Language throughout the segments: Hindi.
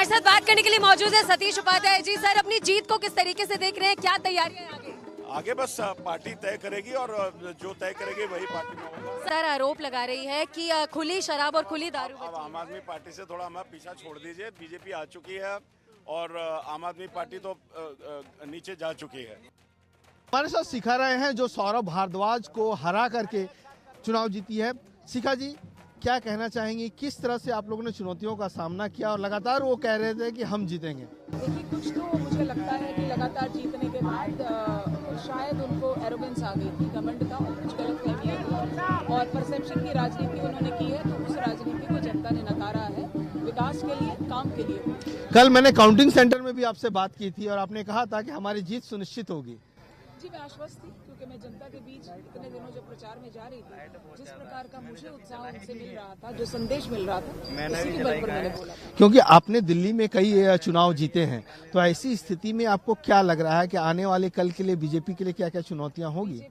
हमारे साथ बात करने के लिए मौजूद है सतीश उपाध्याय जी। सर, अपनी जीत को किस तरीके से देख रहे हैं, क्या तैयारियां हैं आगे? आगे बस पार्टी तय करेगी और जो तय करेगी वही पार्टी में होगा। सर, आरोप लगा रही है कि खुली शराब और खुली दारू अब आम आदमी पार्टी से थोड़ा हमारा पीछा छोड़ दीजिए। बीजेपी आ चुकी है और आम आदमी पार्टी तो नीचे जा चुकी है। हमारे साथ शिखा रहे हैं जो सौरभ भारद्वाज को हरा करके चुनाव जीती है। शिखा जी, क्या कहना चाहेंगी, किस तरह से आप लोगों ने चुनौतियों का सामना किया और लगातार वो कह रहे थे कि हम जीतेंगे? देखिए, कुछ तो मुझे लगता है कि लगातार जीतने के बाद शायद उनको एरोगेंस आ गई थी, घमंड था, कुछ गलतफहमियां थी और परसेप्शन की राजनीति उन्होंने की है। तो उस राजनीति को जनता ने नकारा है, विकास के लिए, काम के लिए। कल मैंने काउंटिंग सेंटर में भी आपसे बात की थी और आपने कहा था कि हमारी जीत सुनिश्चित होगी। जी, मैं आश्वस्त थी क्योंकि मैं जनता के बीच इतने दिनों जो प्रचार में जा रही थी, जिस प्रकार का मुझे उत्साह उनसे मिल रहा था, जो संदेश मिल रहा था, इसी के बल पर मैंने बोला था। क्योंकि आपने दिल्ली में कई चुनाव जीते हैं, तो ऐसी स्थिति में आपको क्या लग रहा है कि आने वाले कल के लिए बीजेपी के लिए क्या क्या चुनौतियां होगी?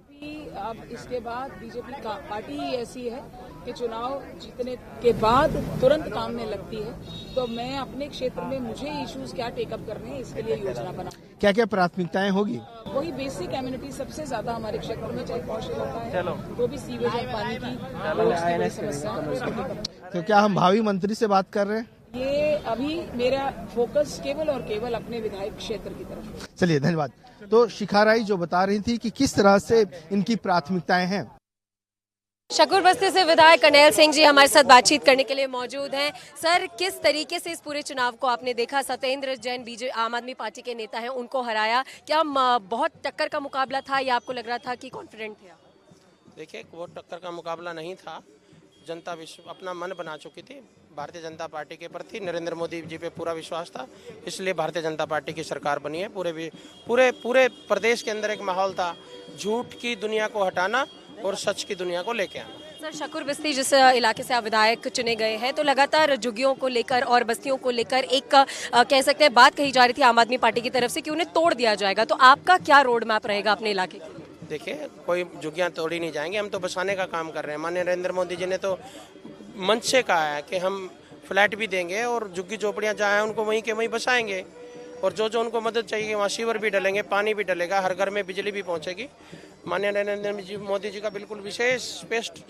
अब इसके बाद बीजेपी का पार्टी ही ऐसी है कि चुनाव जीतने के बाद तुरंत काम में लगती है। तो मैं अपने क्षेत्र में मुझे इश्यूज क्या टेकअप करने हैं, इसके लिए योजना बना। क्या क्या प्राथमिकताएं होगी? वही बेसिक एमिनिटी सबसे ज्यादा हमारे क्षेत्र में, चाहे कौशल होता है, वो भी सीवेज और पानी की बड़ी समस्या है। तो क्या हम भावी मंत्री से बात कर रहे हैं? ये अभी मेरा फोकस केवल और केवल अपने विधायक क्षेत्र की तरफ। चलिए, धन्यवाद। तो शिखा राय जो बता रही थी कि किस तरह से इनकी प्राथमिकताएं हैं। शकूर बस्ती से विधायक कर्नैल सिंह जी हमारे साथ बातचीत करने के लिए मौजूद हैं। सर, किस तरीके से इस पूरे चुनाव को आपने देखा? सत्येंद्र जैन बीजेपी आम आदमी पार्टी के नेता हैं, उनको हराया। क्या बहुत टक्कर का मुकाबला था या आपको लग रहा था कि कॉन्फिडेंट थे आप? देखिए, वो टक्कर का मुकाबला नहीं था। जनता अपना मन बना चुकी थी। भारतीय जनता पार्टी के प्रति नरेंद्र मोदी जी पे पूरा विश्वास था, इसलिए भारतीय जनता पार्टी की सरकार बनी है। पूरे प्रदेश के अंदर एक माहौल था, झूठ की दुनिया को हटाना और सच की दुनिया को लेके आना। सर, शकूर बस्ती जिस इलाके से आप विधायक चुने गए हैं, तो लगातार झुग्गियों को लेकर और बस्तियों को लेकर एक कह सकते हैं बात कही जा रही थी आम आदमी पार्टी की तरफ से कि उन्हें तोड़ दिया जाएगा। तो आपका क्या रोड मैप रहेगा अपने इलाके के लिए? देखिए, कोई झुग्गियाँ तोड़ी नहीं जाएंगी, हम तो बसाने का काम कर रहे हैं। माननीय नरेंद्र मोदी जी ने तो मंच से कहा है कि हम फ्लैट भी देंगे और झुग्गी झोपड़ियाँ जहाँ हैं उनको वहीं के वहीं बसाएंगे और जो जो उनको मदद चाहिए वहाँ सीवर भी डलेंगे, पानी भी डलेगा, हर घर में बिजली भी पहुँचेगी। माननीय नरेंद्र मोदी जी का बिल्कुल विशेष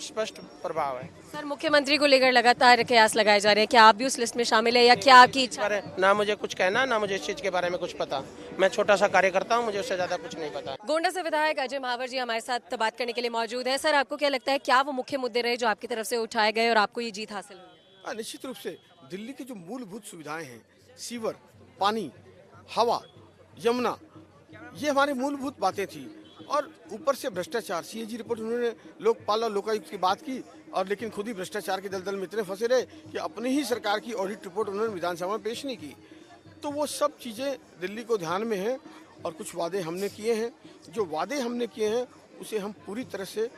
स्पष्ट प्रभाव है। सर, मुख्यमंत्री को लेकर लगातार कयास लगाए जा रहे हैं, क्या आप भी उस लिस्ट में शामिल है या क्या आपकी इच्छा है? ना मुझे कुछ कहना, ना मुझे इस चीज के बारे में कुछ पता। मैं छोटा सा कार्यकर्ता हूँ, मुझे उससे ज्यादा कुछ नहीं पता। गोंडा से विधायक अजय महावर जी हमारे साथ बात करने के लिए मौजूद है। सर, आपको क्या लगता है, क्या वो मुख्य मुद्दे रहे जो आपकी तरफ से उठाए गए और आपको ये जीत हासिल हुई? निश्चित रूप से दिल्ली की जो मूलभूत सुविधाएं हैं, सीवर, पानी, हवा, यमुना, ये हमारी मूलभूत बातें थी। और ऊपर से भ्रष्टाचार, सीएजी रिपोर्ट उन्होंने लोकपाल और लोकायुक्त की बात की और लेकिन खुद ही भ्रष्टाचार के दलदल में इतने फंसे रहे कि अपनी ही सरकार की ऑडिट रिपोर्ट उन्होंने विधानसभा में पेश नहीं की। तो वो सब चीज़ें दिल्ली को ध्यान में हैं और कुछ वादे हमने किए हैं। जो वादे हमने किए हैं उसे हम पूरी तरह से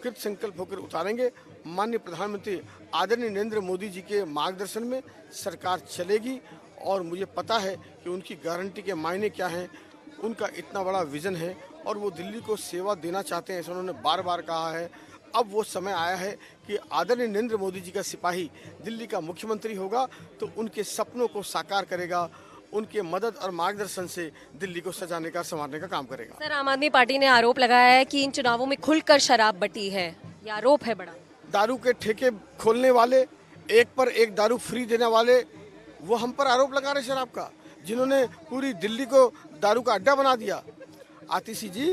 कृत संकल्प होकर उतारेंगे। माननीय प्रधानमंत्री आदरणीय नरेंद्र मोदी जी के मार्गदर्शन में सरकार चलेगी और मुझे पता है कि उनकी गारंटी के मायने क्या हैं। उनका इतना बड़ा विजन है और वो दिल्ली को सेवा देना चाहते हैं, ऐसा उन्होंने बार बार कहा है। अब वो समय आया है कि आदरणीय नरेंद्र मोदी जी का सिपाही दिल्ली का मुख्यमंत्री होगा तो उनके सपनों को साकार करेगा, उनके मदद और मार्गदर्शन से दिल्ली को सजाने का, संवारने का काम करेगा। सर, आम आदमी पार्टी ने आरोप लगाया है कि इन चुनावों में खुलकर शराब बटी है, ये आरोप है बड़ा। दारू के ठेके खोलने वाले, एक पर एक दारू फ्री देने वाले, वो हम पर आरोप लगा रहे शराब का, जिन्होंने पूरी दिल्ली को दारू का अड्डा बना दिया। आतिशी जी,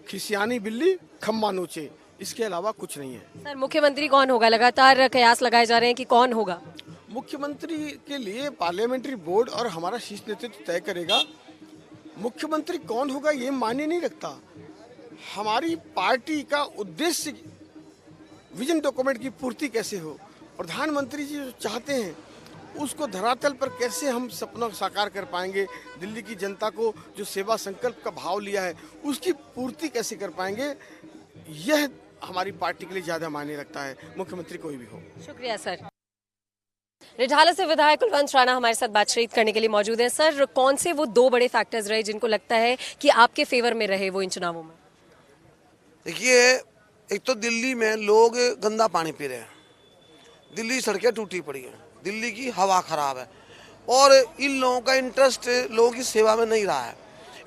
खिसियानी बिल्ली खम्बा नोचे, इसके अलावा कुछ नहीं है। सर, मुख्यमंत्री कौन होगा? लगातार कयास लगाए जा रहे हैं कि कौन होगा मुख्यमंत्री के लिए पार्लियामेंट्री बोर्ड और हमारा शीर्ष नेतृत्व तय करेगा। मुख्यमंत्री कौन होगा ये मायने नहीं रखता। हमारी पार्टी का उद्देश्य विजन डॉक्यूमेंट की पूर्ति कैसे हो, प्रधानमंत्री जी जो चाहते हैं उसको धरातल पर कैसे हम सपना साकार कर पाएंगे, दिल्ली की जनता को जो सेवा संकल्प का भाव लिया है उसकी पूर्ति कैसे कर पाएंगे, यह हमारी पार्टी के लिए ज्यादा मायने रखता है, मुख्यमंत्री कोई भी हो। शुक्रिया सर। रिठाला से विधायक कुलवंत राणा हमारे साथ बातचीत करने के लिए मौजूद हैं। सर, कौन से वो दो बड़े फैक्टर्स रहे जिनको लगता है कि आपके फेवर में रहे वो इन चुनावों में? देखिए, एक तो दिल्ली में लोग गंदा पानी पी रहे हैं, दिल्ली सड़कें टूटी पड़ी हैं, दिल्ली की हवा खराब है और इन लोगों का इंटरेस्ट लोगों की सेवा में नहीं रहा है।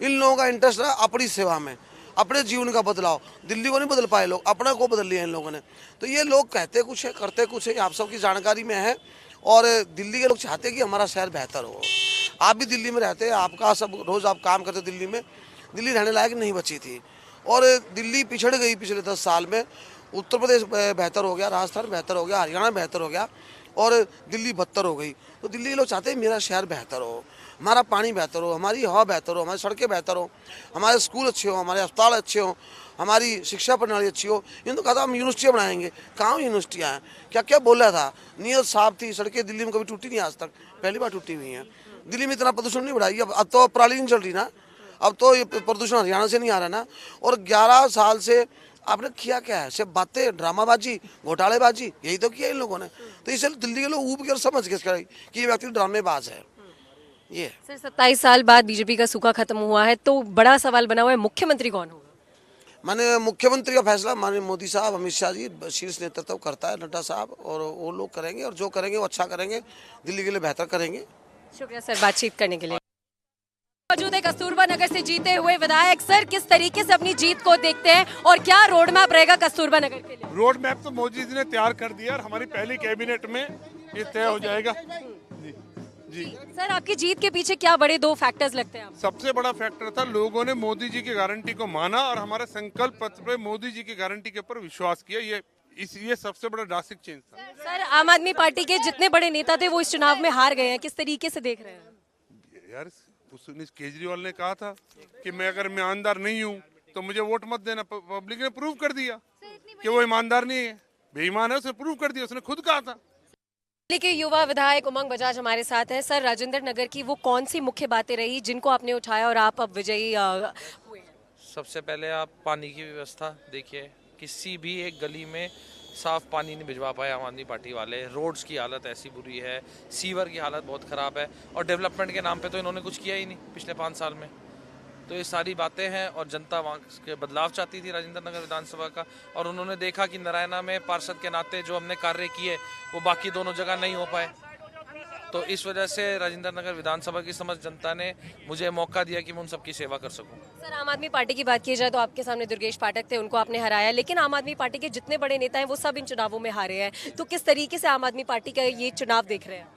इन लोगों का इंटरेस्ट रहा अपनी सेवा में, अपने जीवन का बदलाव। दिल्ली को नहीं बदल पाए लोग, अपना को बदल लिया इन लोगों ने। तो ये लोग कहते कुछ है, करते कुछ है, आप सबकी जानकारी में है। और दिल्ली के लोग चाहते हैं कि हमारा शहर बेहतर हो। आप भी दिल्ली में रहते हैं, आपका सब रोज़ आप काम करते दिल्ली में। दिल्ली रहने लायक नहीं बची थी और दिल्ली पिछड़ गई पिछले 10 साल में। उत्तर प्रदेश बेहतर हो गया, राजस्थान बेहतर हो गया, हरियाणा बेहतर हो गया और दिल्ली बदतर हो गई। तो दिल्ली के लोग चाहते हैं मेरा शहर बेहतर हो, हमारा पानी बेहतर हो, हमारी हवा बेहतर हो, हमारी सड़कें बेहतर हो, हमारे स्कूल अच्छे हो, हमारे अस्पताल अच्छे हो, हमारी शिक्षा प्रणाली अच्छी हो। इन तो कहा था हम यूनिवर्सिटियाँ बनाएंगे, कहाँ यूनिवर्सिटियाँ हैं? क्या क्या बोला था? नीयत साफ थी, सड़कें दिल्ली में कभी टूटी नहीं आज तक, पहली बार टूटी हुई हैं। दिल्ली में इतना प्रदूषण नहीं बढ़ाई। अब तो पराली नहीं चल रही ना, अब तो ये प्रदूषण हरियाणा से नहीं आ रहा ना। और 11 साल से आपने किया क्या है? सिर्फ बातें, ड्रामाबाजी, घोटालेबाजी, यही तो किया इन लोगों ने। तो इसलिए दिल्ली के लोग ऊब के और समझ गए कि ये व्यक्ति ड्रामेबाज है। ये सर 27 साल बाद बीजेपी का सूखा खत्म हुआ है, तो बड़ा सवाल बना हुआ है मुख्यमंत्री कौन होगा? माने मुख्यमंत्री का फैसला माननीय मोदी साहब, अमित शाह जी शीर्ष नेतृत्व करता है, नड्डा साहब, और वो लोग करेंगे और जो करेंगे वो अच्छा करेंगे, दिल्ली के लिए बेहतर करेंगे। शुक्रिया सर बातचीत करने के लिए। मौजूद है कस्तूरबा नगर से जीते हुए विधायक। सर किस तरीके से अपनी जीत को देखते हैं और क्या रोड मैप रहेगा कस्तूरबा नगर के लिए? रोड मैप तो मोदी जी ने तैयार कर दिया और हमारी पहली कैबिनेट में ये तय हो जाएगा। जी सर आपकी जीत के पीछे क्या बड़े 2 फैक्टर्स लगते हैं आपको? सबसे बड़ा फैक्टर था लोगों ने मोदी जी की गारंटी को माना और हमारे संकल्प पत्र पे मोदी जी की गारंटी के ऊपर विश्वास किया। ये सबसे बड़ा ड्रास्टिक चेंज था। सर आम आदमी पार्टी के जितने बड़े नेता थे वो इस चुनाव में हार गए हैं, किस तरीके से देख रहे हैं? यार केजरीवाल ने कहा था कि मैं अगर ईमानदार नहीं हूँ तो मुझे वोट मत देना। पब्लिक ने प्रूव कर दिया कि वो ईमानदार नहीं है, बेईमान है, उसने प्रूव कर दिया, उसने खुद कहा था। दिल्ली के युवा विधायक उमंग बजाज हमारे साथ हैं। सर राजेंद्र नगर की वो कौन सी मुख्य बातें रही जिनको आपने उठाया और आप अब विजयी हुए? सबसे पहले आप पानी की व्यवस्था देखिए, किसी भी एक गली में साफ पानी नहीं भिजवा पाए आम आदमी पार्टी वाले। रोड्स की हालत ऐसी बुरी है, सीवर की हालत बहुत ख़राब है और डेवलपमेंट के नाम पे तो इन्होंने कुछ किया ही नहीं पिछले 5 साल में। तो ये सारी बातें हैं और जनता वहाँ के बदलाव चाहती थी राजेंद्र नगर विधानसभा का, और उन्होंने देखा कि नारायणा में पार्षद के नाते जो हमने कार्य किए वो बाकी दोनों जगह नहीं हो पाए। तो इस वजह से राजेंद्र नगर विधानसभा की समझ जनता ने मुझे मौका दिया कि मैं उन सबकी सेवा कर सकूं। सर आम आदमी पार्टी की बात की जाए तो आपके सामने दुर्गेश पाठक थे, उनको आपने हराया, लेकिन आम आदमी पार्टी के जितने बड़े नेता हैं वो सब इन चुनावों में हारे हैं। तो किस तरीके से आम आदमी पार्टी का ये चुनाव देख रहे हैं?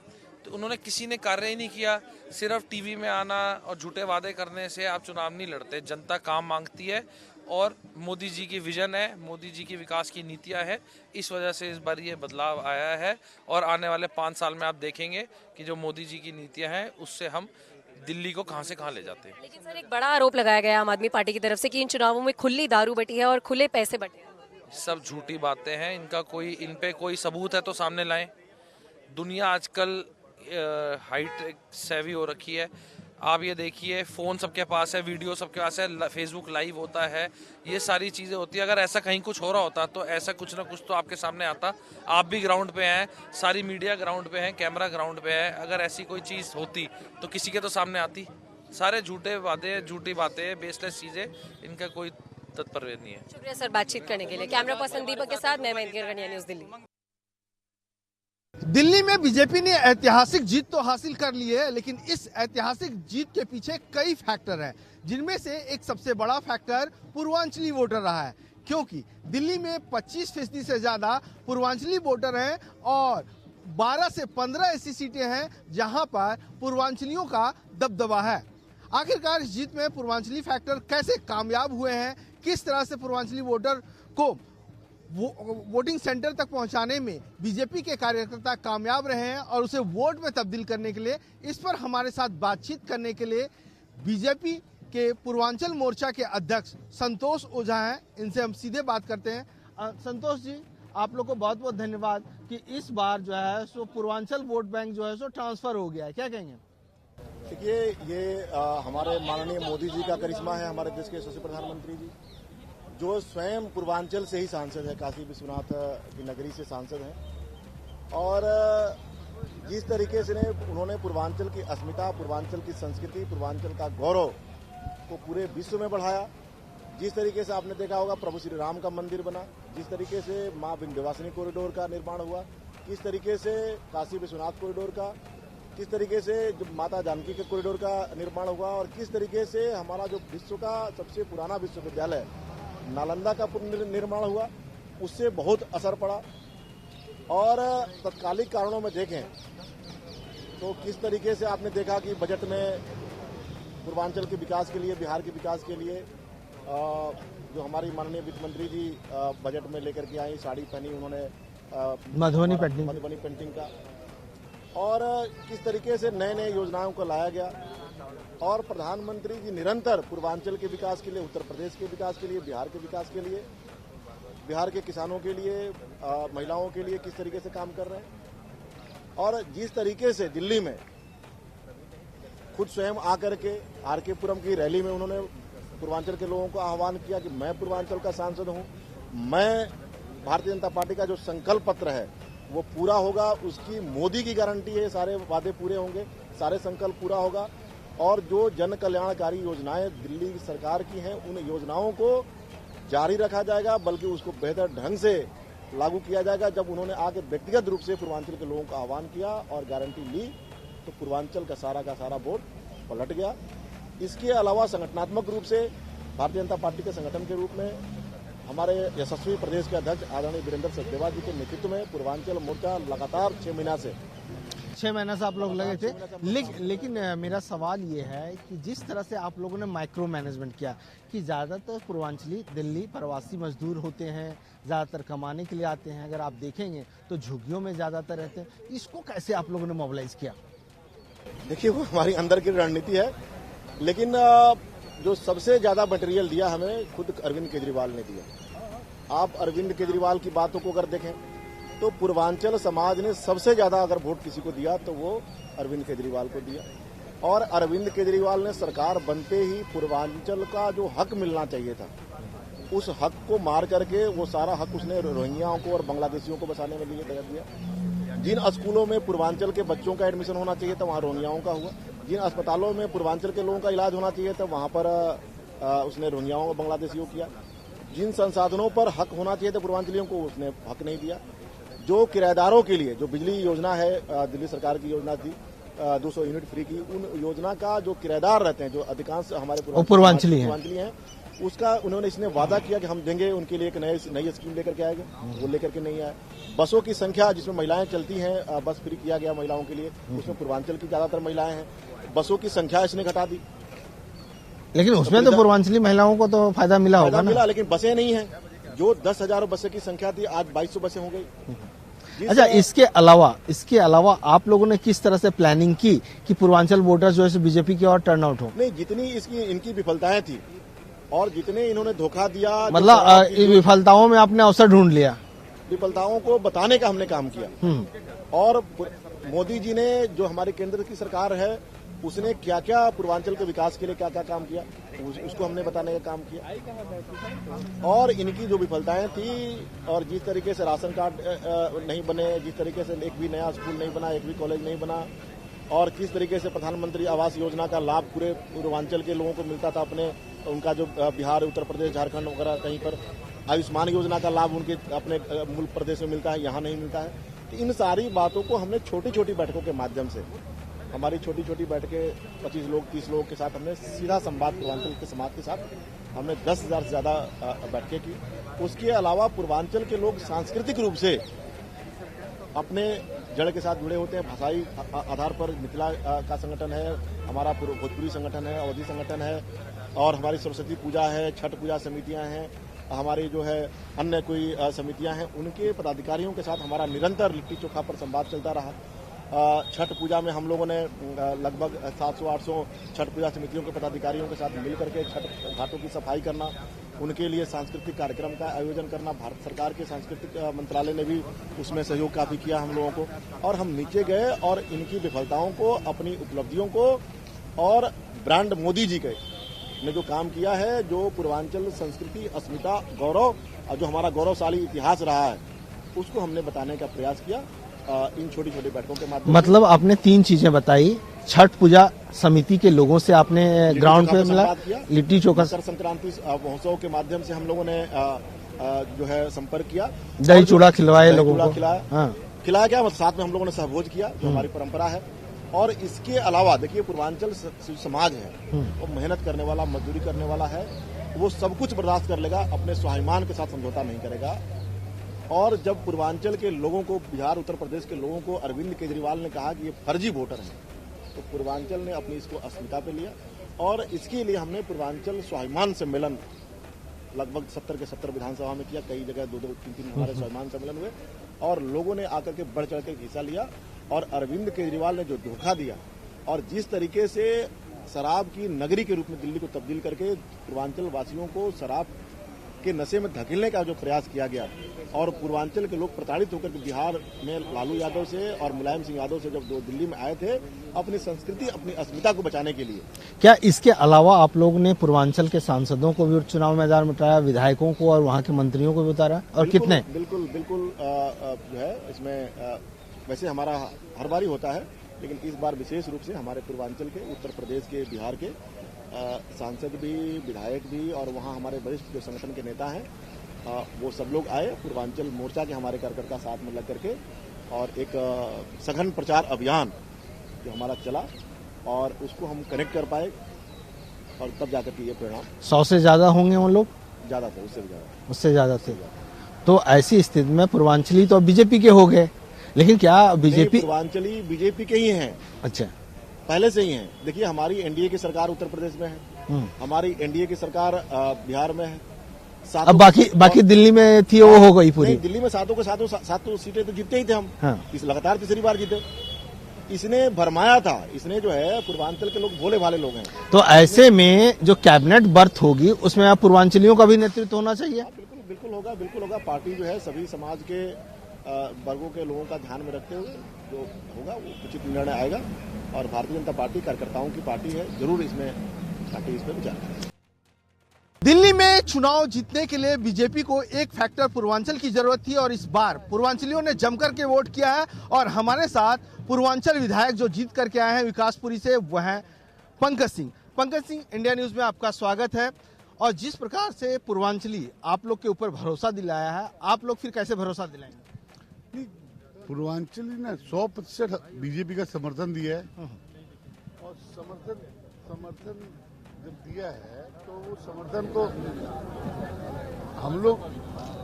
तो उन्होंने किसी ने कार्य ही नहीं किया। सिर्फ टीवी में आना और झूठे वादे करने से आप चुनाव नहीं लड़ते। जनता काम मांगती है और मोदी जी की विजन है, मोदी जी की विकास की नीतियां है, इस वजह से इस बार ये बदलाव आया है। और आने वाले 5 साल में आप देखेंगे कि जो मोदी जी की नीतियां हैं उससे हम दिल्ली को कहां से कहां ले जाते हैं। लेकिन सर एक बड़ा आरोप लगाया गया आम आदमी पार्टी की तरफ से कि इन चुनावों में खुली दारू बटी है और खुले पैसे बटे हैं। सब झूठी बातें हैं, इन पे कोई सबूत है तो सामने लाएं। दुनिया आजकल हाईटेक सेवी हो रखी है। आप ये देखिए, फ़ोन सबके पास है, वीडियो सबके पास है, फेसबुक लाइव होता है, ये सारी चीज़ें होती है। अगर ऐसा कहीं कुछ हो रहा होता तो ऐसा कुछ ना कुछ तो आपके सामने आता। आप भी ग्राउंड पे हैं, सारी मीडिया ग्राउंड पे है, कैमरा ग्राउंड पे है। अगर ऐसी कोई चीज़ होती तो किसी के तो सामने आती। सारे झूठे वादे, झूठी बातें, बेसलेस चीज़ें, इनका कोई तत्पर्य नहीं है। शुक्रिया सर बातचीत करने के लिए। कैमरा पर्सन दीपक के साथ मैं महेंद्र गनिया, न्यूज़ दिल्ली। दिल्ली में बीजेपी ने ऐतिहासिक जीत तो हासिल कर ली है, लेकिन इस ऐतिहासिक जीत के पीछे कई फैक्टर हैं, जिनमें से एक सबसे बड़ा फैक्टर पूर्वांचली वोटर रहा है। क्योंकि दिल्ली में 25% से ज्यादा पूर्वांचली वोटर हैं और 12 से 15 ऐसी सीटें हैं जहां पर पूर्वांचलियों का दबदबा है। आखिरकार इस जीत में पूर्वांचली फैक्टर कैसे कामयाब हुए हैं, किस तरह से पूर्वांचली वोटर को वोटिंग सेंटर तक पहुंचाने में बीजेपी के कार्यकर्ता कामयाब रहे हैं और उसे वोट में तब्दील करने के लिए, इस पर हमारे साथ बातचीत करने के लिए बीजेपी के पूर्वांचल मोर्चा के अध्यक्ष संतोष ओझा हैं। इनसे हम सीधे बात करते हैं। संतोष जी, आप लोग को बहुत बहुत धन्यवाद कि इस बार जो है सो पूर्वांचल वोट बैंक जो है सो ट्रांसफर हो गया है, क्या कहेंगे? देखिए, ये हमारे माननीय मोदी जी का करिश्मा है, हमारे देश के यशस्वी प्रधानमंत्री जी, जो स्वयं पूर्वांचल से ही सांसद है, काशी विश्वनाथ की नगरी से सांसद हैं। और जिस तरीके से उन्होंने पूर्वांचल की अस्मिता, पूर्वांचल की संस्कृति, पूर्वांचल का गौरव को पूरे विश्व में बढ़ाया, जिस तरीके से आपने देखा होगा प्रभु श्री राम का मंदिर बना, जिस तरीके से माँ विंध्यवासिनी कॉरिडोर का निर्माण हुआ, किस तरीके से काशी विश्वनाथ कॉरिडोर का किस तरीके से जो माता जानकी के कॉरिडोर का निर्माण हुआ और किस तरीके से हमारा जो विश्व का सबसे पुराना विश्वविद्यालय नालंदा का पुनर्निर्माण हुआ, उससे बहुत असर पड़ा। और तत्कालिक कारणों में देखें तो किस तरीके से आपने देखा कि बजट में पूर्वांचल के विकास के लिए, बिहार के विकास के लिए जो हमारी माननीय वित्त मंत्री जी बजट में लेकर के आई, साड़ी पहनी उन्होंने मधुबनी पेंटिंग का, और किस तरीके से नए नए योजनाओं को लाया गया। और प्रधानमंत्री जी निरंतर पूर्वांचल के विकास के लिए, उत्तर प्रदेश के विकास के लिए, बिहार के विकास के लिए, बिहार के किसानों के लिए, महिलाओं के लिए किस तरीके से काम कर रहे हैं। और जिस तरीके से दिल्ली में खुद स्वयं आकर के आर.के. पुरम की रैली में उन्होंने पूर्वांचल के लोगों को आह्वान किया कि मैं पूर्वांचल का सांसद हूं, मैं भारतीय जनता पार्टी का जो संकल्प पत्र है वो पूरा होगा, उसकी मोदी की गारंटी है, सारे वादे पूरे होंगे, सारे संकल्प पूरा होगा। और जो जन कल्याणकारी योजनाएं दिल्ली सरकार की हैं उन योजनाओं को जारी रखा जाएगा, बल्कि उसको बेहतर ढंग से लागू किया जाएगा। जब उन्होंने आके व्यक्तिगत रूप से पूर्वांचल के लोगों का आह्वान किया और गारंटी ली तो पूर्वांचल का सारा वोट पलट गया। इसके अलावा संगठनात्मक रूप से भारतीय जनता पार्टी के संगठन के रूप में हमारे यशस्वी प्रदेश के अध्यक्ष आदरणीय वीरेंद्र सचदेवा जी के नेतृत्व में पूर्वांचल मोर्चा लगातार 6 महीना से आप लोग लगे थे। लेकिन मेरा सवाल ये है कि जिस तरह से आप लोगों ने माइक्रो मैनेजमेंट किया कि ज़्यादातर पूर्वांचली दिल्ली प्रवासी मजदूर होते हैं, ज़्यादातर कमाने के लिए आते हैं, अगर आप देखेंगे तो झुग्गियों में ज़्यादातर रहते हैं, इसको कैसे आप लोगों ने मोबिलाइज किया? देखिए, वो हमारी अंदर की रणनीति है, लेकिन जो सबसे ज्यादा मटेरियल दिया हमें खुद अरविंद केजरीवाल ने दिया। आप अरविंद केजरीवाल की बातों को अगर देखें तो पूर्वांचल समाज ने सबसे ज्यादा अगर वोट किसी को दिया तो वो अरविंद केजरीवाल को दिया। और अरविंद केजरीवाल ने सरकार बनते ही पूर्वांचल का जो हक मिलना चाहिए था उस हक को मार करके वो सारा हक उसने रोहिंग्याओं को और बांग्लादेशियों को बसाने में लिए दिया। जिन स्कूलों में पूर्वांचल के बच्चों का एडमिशन होना चाहिए था वहाँ रोहिंग्याओं का हुआ, जिन अस्पतालों में पूर्वांचल के लोगों का इलाज होना चाहिए था वहाँ पर उसने रोहिंग्याओं और बांग्लादेशियों किया। जिन संसाधनों पर हक होना चाहिए था पूर्वांचलियों को उसने हक नहीं दिया। जो किराएदारों के लिए जो बिजली योजना है, दिल्ली सरकार की योजना थी 200 यूनिट फ्री की, उन योजना का जो किराएदार रहते हैं, जो अधिकांश हमारे पूर्वांचली हैं, उसका उन्होंने इसने वादा किया कि हम देंगे, उनके लिए एक नई स्कीम लेकर के आएंगे, वो लेकर के नहीं आए। बसों की संख्या जिसमें महिलाएं चलती हैं, बस फ्री किया गया महिलाओं के लिए, उसमें पूर्वांचल की ज्यादातर महिलाएं हैं, बसों की संख्या इसने घटा दी। लेकिन उसमें तो पूर्वांचली महिलाओं को तो फायदा मिला होगा ना? लेकिन बसें नहीं है। जो 10,000 बसें की संख्या थी आज 2200 बसें हो गई। अच्छा, इसके अलावा आप लोगों ने किस तरह से प्लानिंग की कि पूर्वांचल वोटर्स जो है बीजेपी की ओर टर्न आउट हो? नहीं, जितनी इनकी विफलताएं थी और जितने इन्होंने धोखा दिया, मतलब इन विफलताओं में आपने अवसर ढूंढ लिया, विफलताओं को बताने का हमने काम किया। और मोदी जी ने जो हमारी केंद्र की सरकार है उसने क्या क्या पूर्वांचल के विकास के लिए क्या क्या काम किया उसको हमने बताने का काम किया। और इनकी जो विफलताएं थी और जिस तरीके से राशन कार्ड नहीं बने, जिस तरीके से एक भी नया स्कूल नहीं बना, एक भी कॉलेज नहीं बना, और किस तरीके से प्रधानमंत्री आवास योजना का लाभ पूरे पूर्वांचल के लोगों को मिलता था, अपने उनका जो बिहार, उत्तर प्रदेश, झारखंड वगैरह कहीं पर आयुष्मान योजना का लाभ उनके अपने मूल प्रदेश में मिलता है, यहाँ नहीं मिलता है। तो इन सारी बातों को हमने छोटी छोटी बैठकों के माध्यम से, हमारी छोटी छोटी बैठकें 25 लोग 30 लोगों के साथ हमने सीधा संवाद पूर्वांचल के समाज के साथ हमने 10,000 से ज्यादा बैठकें की। उसके अलावा पूर्वांचल के लोग सांस्कृतिक रूप से अपने जड़ के साथ जुड़े होते हैं। भाषाई आधार पर मिथिला का संगठन है, हमारा भोजपुरी संगठन है, अवधी संगठन है, और हमारी सरस्वती पूजा है, छठ पूजा समितियां हैं, हमारी जो है अन्य कोई समितियां हैं, उनके पदाधिकारियों के साथ हमारा निरंतर लिट्टी चोखा पर संवाद चलता रहा। छठ पूजा में हम लोगों ने लगभग 700-800 छठ पूजा समितियों के पदाधिकारियों के साथ मिल करके छठ घाटों की सफाई करना, उनके लिए सांस्कृतिक कार्यक्रम का आयोजन करना। भारत सरकार के सांस्कृतिक मंत्रालय ने भी उसमें सहयोग काफी किया हम लोगों को। और हम नीचे गए और इनकी विफलताओं को, अपनी उपलब्धियों को और ब्रांड मोदी जी के ने जो काम किया है, जो पूर्वांचल संस्कृति, अस्मिता, गौरव और जो हमारा गौरवशाली इतिहास रहा है, उसको हमने बताने का प्रयास किया इन छोटी छोटी बैठकों के माध्यम। मतलब आपने 3 चीजें बताई। छठ पूजा समिति के लोगों से आपने ग्राउंड पे मिला, लिट्टी चोखा, मकर संक्रांति महोत्सव के माध्यम से हम लोगों ने जो है संपर्क किया, दही चूड़ा खिलवाए लोगों को, खिलाया क्या, साथ में हम लोगों ने सहभोज किया, जो हमारी परंपरा है। और इसके अलावा देखिए पूर्वांचल समाज है वो मेहनत करने वाला, मजदूरी करने वाला है, वो सब कुछ बर्दाश्त कर लेगा, अपने स्वाभिमान के साथ समझौता नहीं करेगा। और जब पूर्वांचल के लोगों को, बिहार उत्तर प्रदेश के लोगों को अरविंद केजरीवाल ने कहा कि ये फर्जी वोटर हैं, तो पूर्वांचल ने अपनी इसको अस्मिता पे लिया और इसके लिए हमने पूर्वांचल स्वाभिमान सम्मेलन लगभग 70 के 70 विधानसभा में किया, कई जगह 2-2, 3-3 हमारे स्वाभिमान सम्मेलन हुए और लोगों ने आकर के बढ़ चढ़ के हिस्सा लिया। और अरविंद केजरीवाल ने जो धोखा दिया और जिस तरीके से शराब की नगरी के रूप में दिल्ली को तब्दील करके पूर्वांचल वासियों को शराब के नशे में धकेलने का जो प्रयास किया गया और पूर्वांचल के लोग प्रताड़ित होकर के बिहार में लालू यादव से और मुलायम सिंह यादव से जब दिल्ली में आए थे अपनी संस्कृति, अपनी अस्मिता को बचाने के लिए। क्या इसके अलावा आप लोगों ने पूर्वांचल के सांसदों को भी चुनाव मैदान में उतारा, विधायकों को और वहाँ के मंत्रियों को भी उतारा, और कितने? बिल्कुल जो है इसमें वैसे हमारा हर बार ही होता है, लेकिन इस बार विशेष रूप से हमारे पूर्वांचल के, उत्तर प्रदेश के, बिहार के सांसद भी, विधायक भी और वहाँ हमारे वरिष्ठ जो संगठन के नेता हैं वो सब लोग आए। पूर्वांचल मोर्चा के हमारे कार्यकर्ता साथ में लग करके और एक सघन प्रचार अभियान जो हमारा चला और उसको हम कनेक्ट कर पाए और तब जाकर के ये परिणाम। 100 से ज्यादा होंगे वो लोग? ज्यादा थे, उससे ज्यादा थे। तो ऐसी स्थिति में पूर्वांचली तो बीजेपी के हो गए, लेकिन क्या बीजेपी? पूर्वांचली बीजेपी के ही हैं। अच्छा, पहले से ही हैं। देखिए हमारी एनडीए की सरकार उत्तर प्रदेश में है, हमारी एनडीए की सरकार बिहार में है। अब बाकी दिल्ली में थी वो हो गई पूरी। दिल्ली में सातों सीटें तो जीतते ही थे हम। हाँ। इस लगातार तीसरी बार जीते। इसने भरमाया था, इसने जो है पूर्वांचल के लोग भोले भाले लोग हैं। तो ऐसे में जो कैबिनेट बर्थ होगी उसमें आप पूर्वांचलियों का भी नेतृत्व होना चाहिए। बिल्कुल होगा। पार्टी जो है सभी समाज के वर्गों के लोगों का ध्यान में रखते हुए जो होगा वो उचित निर्णय आएगा और भारतीय जनता पार्टी कार्यकर्ताओं की पार्टी है, जरूर इसमें पार्टी इस पर विचार करेगी। दिल्ली में चुनाव जीतने के लिए बीजेपी को एक फैक्टर पूर्वांचल की जरूरत थी और इस बार पूर्वांचलियों ने जमकर के वोट किया है। और हमारे साथ पूर्वांचल विधायक जो जीत करके आए हैं विकासपुरी से, वह है पंकज सिंह। पंकज सिंह, इंडिया न्यूज में आपका स्वागत है। और जिस प्रकार से पूर्वांचली आप लोग के ऊपर भरोसा दिलाया है, आप लोग फिर कैसे भरोसा दिलाएंगे? पूर्वांचली ने 100% बीजेपी का समर्थन दिया है और समर्थन जब दिया है तो वो समर्थन को हम लोग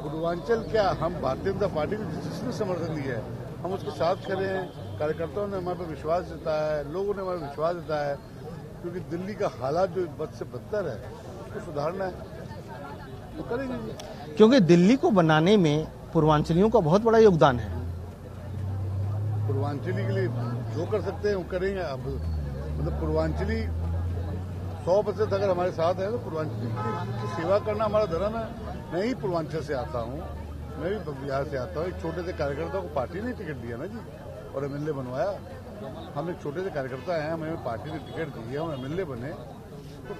पूर्वांचल क्या, हम भारतीय जनता पार्टी को जिसने समर्थन दिया है हम उसके साथ खड़े हैं। कार्यकर्ताओं ने हमारे पर विश्वास जताया है, लोगों ने हमारे पर विश्वास जताया है, क्योंकि दिल्ली का हालात जो बद से बदतर है उसको सुधारना है तो करेंगे। क्योंकि दिल्ली को बनाने में पूर्वांचलियों का बहुत बड़ा योगदान है। पूर्वांचली के लिए जो कर सकते हैं वो करेंगे। अब मतलब पूर्वांचली 100% अगर हमारे साथ है तो पूर्वांचली की सेवा करना हमारा धर्म है। मैं ही पूर्वांचल से आता हूँ, मैं भी बिहार से आता हूँ। एक छोटे से कार्यकर्ता को पार्टी ने टिकट दिया ना जी और एमएलए बनवाया। हम एक छोटे से कार्यकर्ता हैं, हमें पार्टी ने टिकट दी है, हम एमएलए बने, तो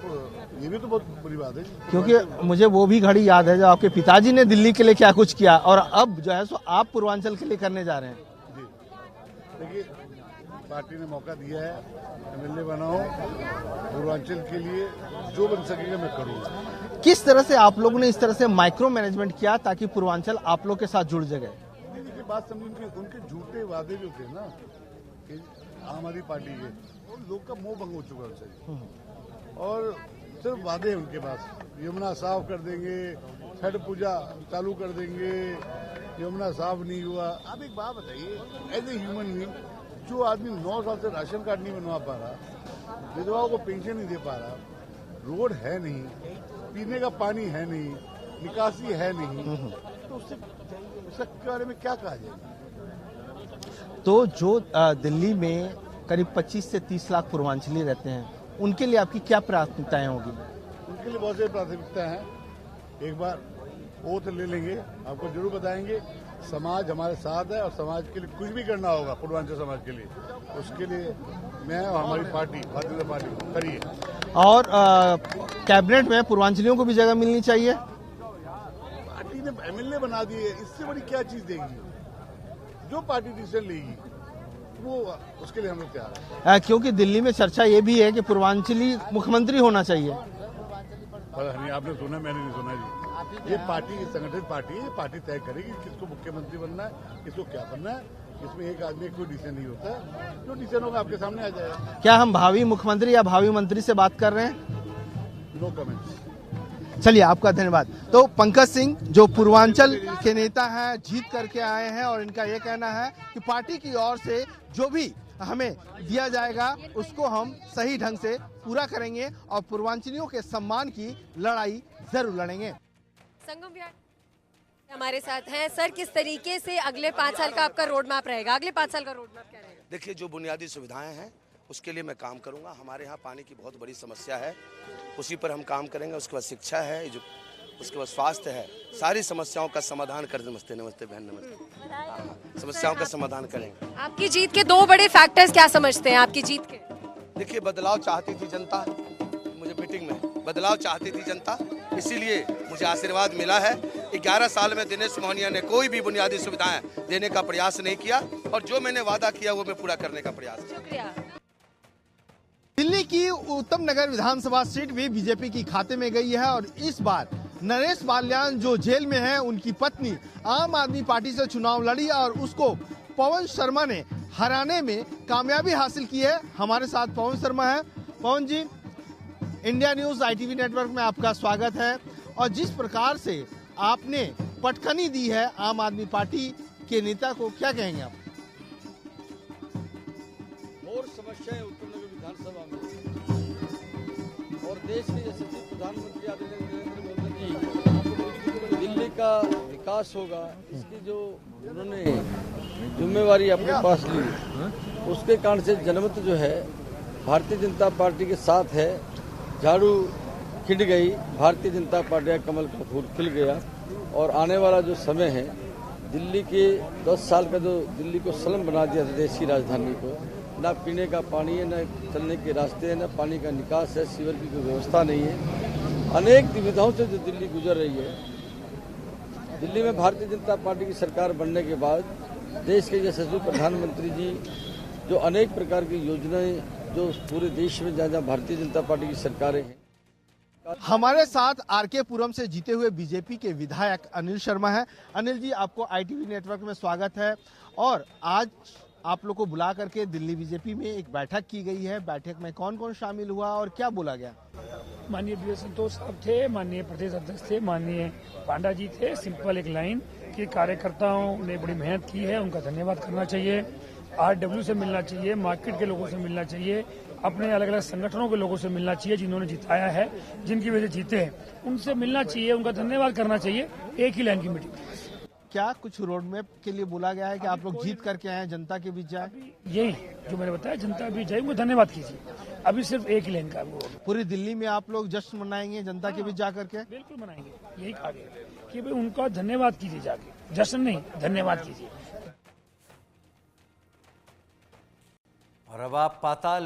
ये भी तो बहुत बुरी बात है। क्योंकि मुझे वो भी घड़ी याद है जब आपके पिताजी ने दिल्ली के लिए क्या कुछ किया और अब जो है सो आप पूर्वांचल के लिए करने जा रहे हैं। देखिए पार्टी ने मौका दिया है, एमएलए बनाओ, पूर्वांचल के लिए जो बन सकेगा मैं करूँगा। किस तरह से आप लोगों ने इस तरह से माइक्रो मैनेजमेंट किया ताकि पूर्वांचल आप लोग के साथ जुड़ जाए? देखिए बात समझिए, उनके झूठे वादे जो थे ना आम आदमी पार्टी के, वो लोग का मोह भंग हो चुका है उनसे और सिर्फ वादे हैं उनके पास। यमुना साफ कर देंगे, छठ पूजा चालू कर देंगे, यमुना साफ नहीं हुआ। आप एक बात बताइए, एज ए ह्यूमन बीइंग, जो आदमी 9 साल से राशन कार्ड नहीं बनवा पा रहा, विधवाओं को पेंशन नहीं दे पा रहा, रोड है नहीं, पीने का पानी है नहीं, निकासी है नहीं, तो उसके बारे में क्या कहा जाएगा? तो जो दिल्ली में करीब 25 से 30 लाख पूर्वांचली रहते हैं, उनके लिए आपकी क्या प्राथमिकताएं होगी? उनके लिए बहुत सारी प्राथमिकताएं हैं। एक बार ओथ ले लेंगे, आपको जरूर बताएंगे। समाज हमारे साथ है और समाज के लिए कुछ भी करना होगा पूर्वांचल समाज के लिए, उसके लिए मैं और हमारी पार्टी भारतीय जनता पार्टी खड़ी है। और कैबिनेट में पूर्वांचलियों को भी जगह मिलनी चाहिए। पार्टी ने एमएलए बना दिए, इससे बड़ी क्या चीज देगी? जो पार्टी डिसीजन लेगी वो उसके लिए हम लोग तैयार हैं। क्योंकि दिल्ली में चर्चा ये भी है कि पूर्वांचली मुख्यमंत्री होना चाहिए। नहीं, आपने सुना, मैंने नहीं सुना जी। ये पार्टी संगठित पार्टी है, ये पार्टी तय करेगी किसको मुख्यमंत्री बनना है, किसको क्या बनना है। इसमें एक आदमी कोई डिसीजन नहीं होता, जो डिसीजन होगा आपके सामने आ जाएगा। क्या हम भावी मुख्यमंत्री या भावी मंत्री से बात कर रहे हैं? No comments. चलिए, आपका धन्यवाद। तो पंकज सिंह जो पूर्वांचल के नेता हैं, जीत करके आए हैं और इनका ये कहना है कि पार्टी की ओर से जो भी हमें दिया जाएगा उसको हम सही ढंग से पूरा करेंगे और पूर्वांचलियों के सम्मान की लड़ाई जरूर लड़ेंगे। संगम विहार हमारे साथ हैं। सर, किस तरीके से अगले 5 साल का आपका रोड मैप रहेगा? अगले 5 साल का रोड मैप क्या रहेगा? देखिए, जो बुनियादी सुविधाएं हैं उसके लिए मैं काम करूंगा। हमारे यहाँ पानी की बहुत बड़ी समस्या है, उसी पर हम काम करेंगे। उसके बाद शिक्षा है, जो उसके बाद स्वास्थ्य है, सारी समस्याओं का समाधान कर। नमस्ते नमस्ते बहन, नमस्ते। समस्याओं का समाधान करेंगे। आपकी जीत के 2 बड़े फैक्टर्स क्या समझते हैं आपकी जीत के? देखिए, बदलाव चाहती थी जनता, मुझे मीटिंग में बदलाव चाहती थी जनता, इसीलिए मुझे आशीर्वाद मिला है। 11 साल में दिनेश मोहनिया ने कोई भी बुनियादी सुविधाएं देने का प्रयास नहीं किया और जो मैंने वादा किया वो मैं पूरा करने का प्रयास किया। शुक्रिया। दिल्ली की उत्तम नगर विधानसभा सीट भी बीजेपी की खाते में गई है और इस बार नरेश बाल्यान जो जेल में है, उनकी पत्नी आम आदमी पार्टी से चुनाव लड़ी और उसको पवन शर्मा ने हराने में कामयाबी हासिल की है। हमारे साथ पवन शर्मा है। पवन जी, इंडिया न्यूज ITV नेटवर्क में आपका स्वागत है। और जिस प्रकार से आपने पटखनी दी है आम आदमी पार्टी के नेता को, क्या कहेंगे आप? और समस्याएं उत्तर नगर विधानसभा में और देश के यशस्वी प्रधानमंत्री आदरणीय नरेंद्र मोदी जी दिल्ली का विकास होगा, इसकी जो उन्होंने जिम्मेवारी अपने पास ली, उसके कारण से जनमत जो है भारतीय जनता पार्टी के साथ है। झाड़ू खिंड गई, भारतीय जनता पार्टी का कमल का फूल खिल गया और आने वाला जो समय है, दिल्ली के 10 साल का जो दिल्ली को सलन बना दिया था, देश की राजधानी को, ना पीने का पानी है, ना चलने के रास्ते हैं, ना पानी का निकास है, सीवर की कोई व्यवस्था नहीं है। अनेक दुविधाओं से जो दिल्ली गुजर रही है, दिल्ली में भारतीय जनता पार्टी की सरकार बनने के बाद देश के यशस्वी प्रधानमंत्री जी जो अनेक प्रकार की योजनाएं जो पूरे देश में जहाँ भारतीय जनता पार्टी की सरकारें हैं। हमारे साथ RK पुरम से जीते हुए बीजेपी के विधायक अनिल शर्मा है। अनिल जी, आपको ITV नेटवर्क में स्वागत है। और आज आप लोग को बुला करके दिल्ली बीजेपी में एक बैठक की गई है। बैठक में कौन कौन शामिल हुआ और क्या बोला गया? माननीय DS संतोष साहब थे, माननीय प्रदेश अध्यक्ष थे, माननीय पांडा जी थे। सिंपल एक लाइन कि कार्यकर्ताओं ने बड़ी मेहनत की है, उनका धन्यवाद करना चाहिए। RW से मिलना चाहिए, मार्केट के लोगों से मिलना चाहिए, अपने अलग अलग संगठनों के लोगों से मिलना चाहिए जिन्होंने जिताया है, जिनकी वजह से जीते हैं, उनसे मिलना चाहिए, उनका धन्यवाद करना चाहिए। एक ही लाइन की मीटिंग। क्या कुछ रोड मैप के लिए बोला गया है कि आप लोग जीत करके आए, जनता के बीच जाए? यही जो मैंने बताया, जनता के बीच जाए, उनको धन्यवाद कीजिए। अभी सिर्फ एक ही लाइन का वो। पूरी दिल्ली में आप लोग जश्न मनाएंगे जनता के बीच जा करके? बिल्कुल मनाएंगे, यही कहा गया कि भाई उनका धन्यवाद कीजिए, जाके जश्न नहीं, धन्यवाद कीजिए। और अब आप पाताल